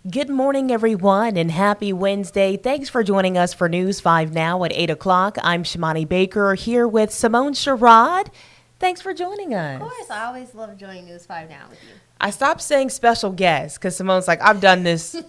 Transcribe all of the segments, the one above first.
Good morning, everyone, and happy Wednesday. Thanks for joining us for News 5 Now at 8 o'clock. I'm Shimani Baker here with Simone Sherrod. Thanks for joining us. Of course, I always love joining News 5 Now with you. I stopped saying special guest because Simone's like, I've done this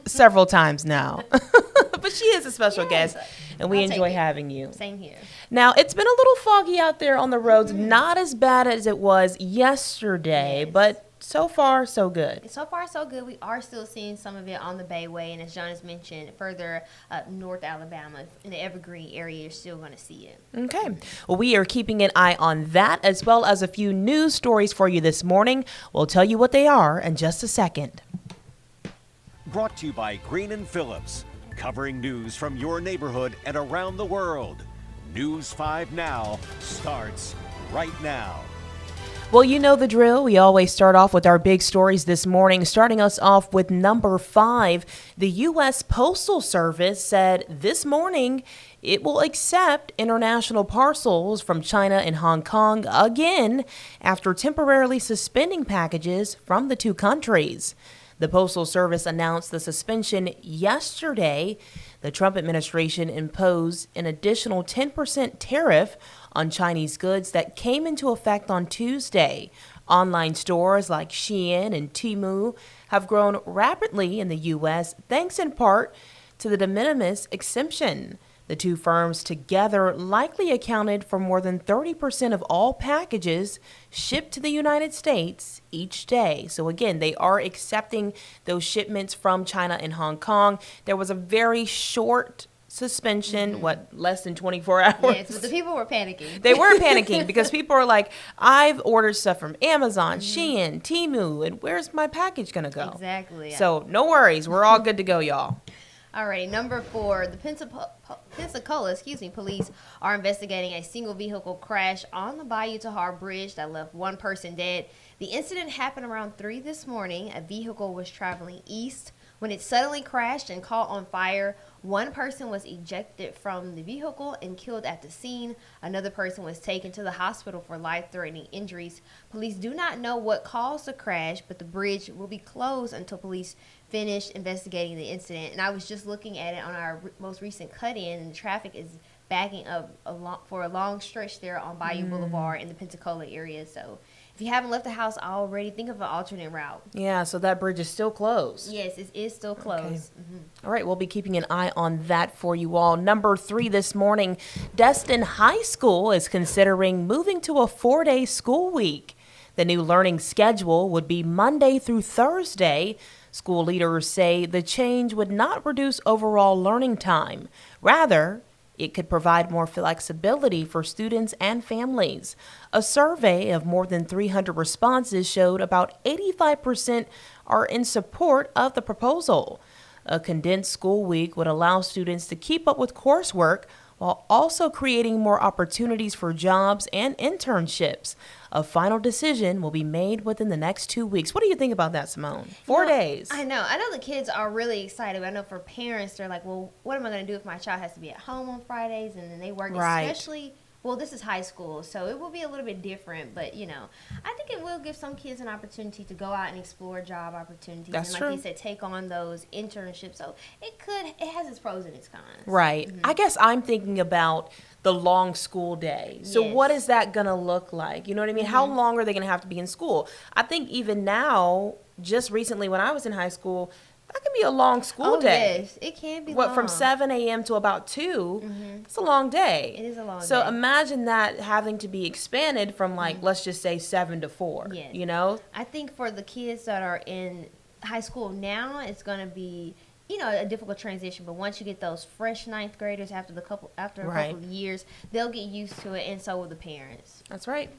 several times now. But she is a special guest, and we enjoy having you. Same here. Now, it's been a little foggy out there on the roads, not as bad as it was yesterday, but so far, so good. So far, so good. We are still seeing some of it on the Bayway, and as John has mentioned, further up North Alabama, in the Evergreen area, you're still going to see it. Okay. Well, we are keeping an eye on that, as well as a few news stories for you this morning. We'll tell you what they are in just a second. Brought to you by Green & Phillips, covering news from your neighborhood and around the world. News 5 Now starts right now. Well, you know the drill. We always start off with our big stories this morning, starting us off with number 5. The U.S. Postal Service said this morning it will accept international parcels from China and Hong Kong again after temporarily suspending packages from the two countries. The Postal Service announced the suspension yesterday. The Trump administration imposed an additional 10% tariff on Chinese goods that came into effect on Tuesday. Online stores like Shein and Temu have grown rapidly in the U.S. thanks in part to the de minimis exemption. The two firms together likely accounted for more than 30% of all packages shipped to the United States each day. So again, they are accepting those shipments from China and Hong Kong. There was a very short suspension, less than 24 hours. Yes, but the people were panicking. They were panicking because people are like, I've ordered stuff from Amazon, Shein, Temu, and where's my package going to go? Exactly. So no worries. We're all good to go, y'all. All right, number 4, the Pensacola, police are investigating a single vehicle crash on the Bayou Tahar Bridge that left one person dead. The incident happened around 3 this morning. A vehicle was traveling east when it suddenly crashed and caught on fire. One person was ejected from the vehicle and killed at the scene. Another person was taken to the hospital for life-threatening injuries. Police do not know what caused the crash, but the bridge will be closed until police finish investigating the incident. And I was just looking at it on our most recent cut-in, and the traffic is backing up for a long stretch there on Bayou Boulevard in the Pensacola area. So if you haven't left the house already, think of an alternate route. Yeah, so that bridge is still closed. Yes, it is still closed. Okay. All right, we'll be keeping an eye on that for you all. Number 3 this morning, Destin High School is considering moving to a 4-day school week. The new learning schedule would be Monday through Thursday. School leaders say the change would not reduce overall learning time. Rather, it could provide more flexibility for students and families. A survey of more than 300 responses showed about 85% are in support of the proposal. A condensed school week would allow students to keep up with coursework while also creating more opportunities for jobs and internships. A final decision will be made within the next 2 weeks. What do you think about that, Simone? 4 days. I know the kids are really excited. I know for parents, they're like, well, what am I going to do if my child has to be at home on Fridays and then they work, especially... Well, this is high school, so it will be a little bit different, but, I think it will give some kids an opportunity to go out and explore job opportunities. That's and true. Like you said, take on those internships. So it has its pros and its cons. Right. I guess I'm thinking about the long school day. So what is that going to look like? You know what I mean? How long are they going to have to be in school? I think even now, just recently when I was in high school, that can be a long school day. Yes, it can be long. From 7 a.m. to about 2, it's a long day. It is a long day. So imagine that having to be expanded from let's just say 7 to 4, I think for the kids that are in high school now, it's going to be, a difficult transition. But once you get those fresh 9th graders after a couple of years, they'll get used to it, and so will the parents. That's right.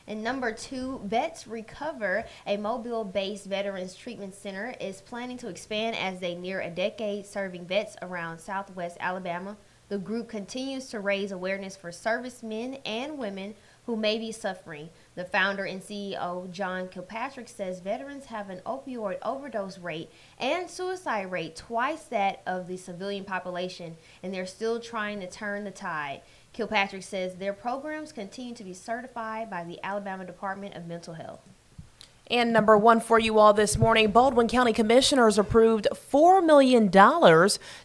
And number 2, Vets Recover, a Mobile-based veterans treatment center, is planning to expand as they near a decade serving vets around southwest Alabama. The group continues to raise awareness for servicemen and women who may be suffering. The founder and CEO, John Kilpatrick, says veterans have an opioid overdose rate and suicide rate twice that of the civilian population, and they're still trying to turn the tide. Kilpatrick says their programs continue to be certified by the Alabama Department of Mental Health. And number one for you all this morning, Baldwin County Commissioners approved $4 million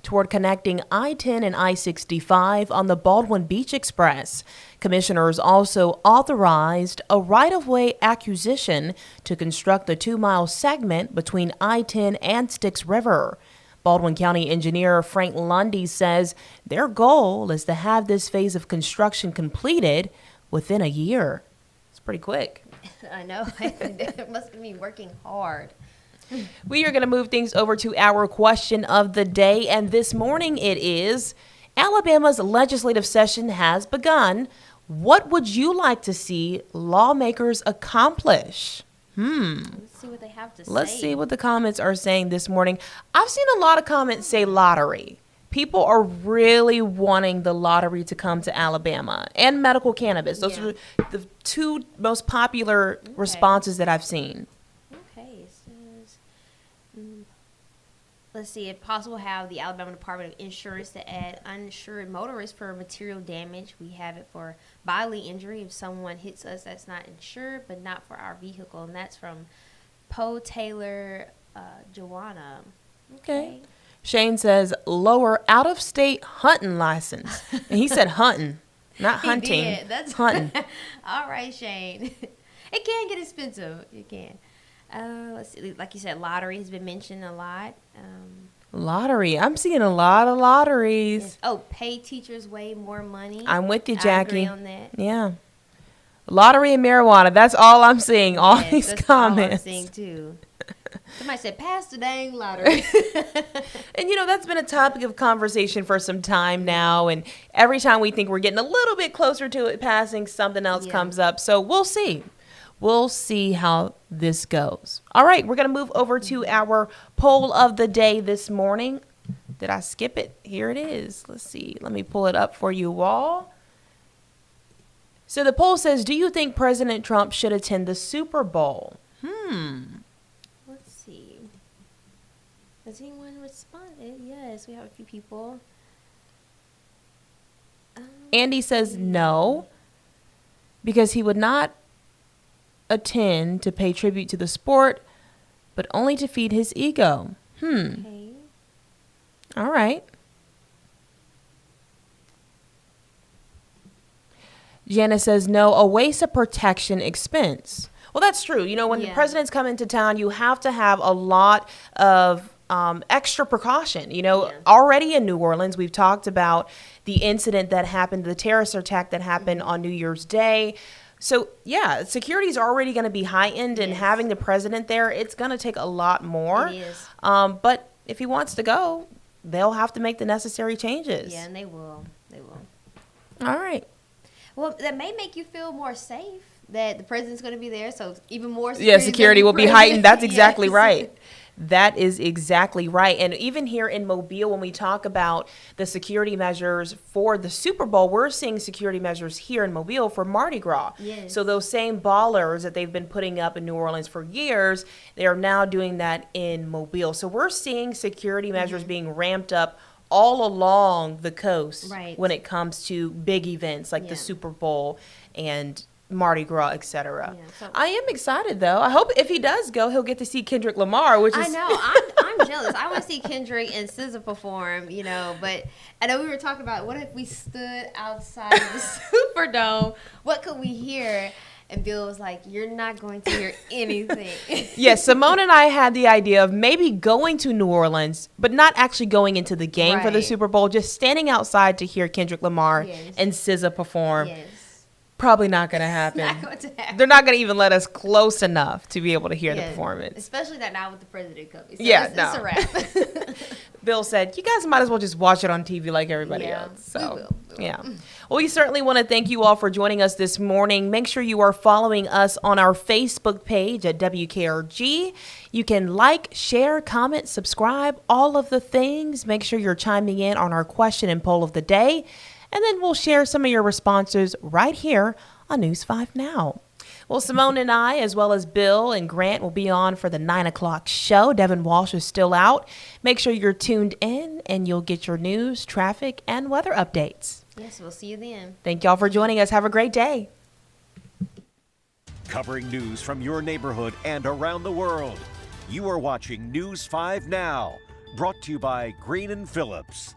toward connecting I-10 and I-65 on the Baldwin Beach Express. Commissioners also authorized a right-of-way acquisition to construct the 2-mile segment between I-10 and Styx River. Baldwin County engineer Frank Lundy says their goal is to have this phase of construction completed within a year. It's pretty quick. I know. It must be working hard. We are going to move things over to our question of the day, and this morning it is, Alabama's legislative session has begun. What would you like to see lawmakers accomplish? Let's see what they have to say. Let's see what the comments are saying this morning. I've seen a lot of comments say lottery. People are really wanting the lottery to come to Alabama, and medical cannabis. Those are the two most popular responses that I've seen. Okay, it says, let's see, if possible, have the Alabama Department of Insurance to add uninsured motorists for material damage. We have it for bodily injury if someone hits us that's not insured, but not for our vehicle. And that's from Poe Taylor Joanna. Okay. Shane says lower out-of-state hunting license. And he said hunting, not hunting. He did. That's hunting. All right, Shane. It can get expensive. It can. Let's see. Like you said, lottery has been mentioned a lot. Lottery. I'm seeing a lot of lotteries. Yes. Oh, pay teachers way more money. I'm with you, Jackie. I agree on that. Yeah. Lottery and marijuana. That's all I'm seeing. All Yes, these that's comments. all I'm seeing too. Somebody said, pass the dang lottery. And, that's been a topic of conversation for some time now. And every time we think we're getting a little bit closer to it passing, something else comes up. So we'll see. We'll see how this goes. All right, we're going to move over to our poll of the day this morning. Did I skip it? Here it is. Let's see. Let me pull it up for you all. So the poll says, do you think President Trump should attend the Super Bowl? Let's see. Has anyone responded? Yes, we have a few people. Andy says no, because he would not attend to pay tribute to the sport, but only to feed his ego. Okay. All right. Jana says no, a waste of protection expense. Well, that's true. When the presidents come into town, you have to have a lot of extra precaution. Already in New Orleans, we've talked about the incident that happened, the terrorist attack that happened on New Year's Day. So, security is already going to be heightened, and having the president there, it's going to take a lot more. It is. But if he wants to go, they'll have to make the necessary changes. Yeah, and they will. They will. All right. Well, that may make you feel more safe that the president's going to be there, so even more security. Yeah, security will be heightened. That's exactly Yes. right. That is exactly right. And even here in Mobile, when we talk about the security measures for the Super Bowl, we're seeing security measures here in Mobile for Mardi Gras. Yes. So those same ballers that they've been putting up in New Orleans for years, they are now doing that in Mobile. So we're seeing security measures being ramped up all along the coast when it comes to big events like the Super Bowl and Mardi Gras, etc. I am excited though. I hope if he does go, he'll get to see Kendrick Lamar, which is I know. I'm jealous. I want to see Kendrick and SZA perform, but I know we were talking about what if we stood outside of the Superdome? What could we hear? And Bill was like, you're not going to hear anything. Yes, Simone and I had the idea of maybe going to New Orleans, but not actually going into the game for the Super Bowl, just standing outside to hear Kendrick Lamar and SZA perform. Yes. Probably not going to happen. Not going to happen. They're not going to even let us close enough to be able to hear the performance. Especially that now with the president coming. So it's a wrap. Bill said, you guys might as well just watch it on TV like everybody else. So, we will. Well, we certainly want to thank you all for joining us this morning. Make sure you are following us on our Facebook page at WKRG. You can like, share, comment, subscribe, all of the things. Make sure you're chiming in on our question and poll of the day. And then we'll share some of your responses right here on News 5 Now. Well, Simone and I, as well as Bill and Grant, will be on for the 9 o'clock show. Devin Walsh is still out. Make sure you're tuned in and you'll get your news, traffic, and weather updates. Yes, we'll see you then. Thank y'all for joining us. Have a great day. covering news from your neighborhood and around the world. You are watching News 5 Now, brought to you by Green & Phillips.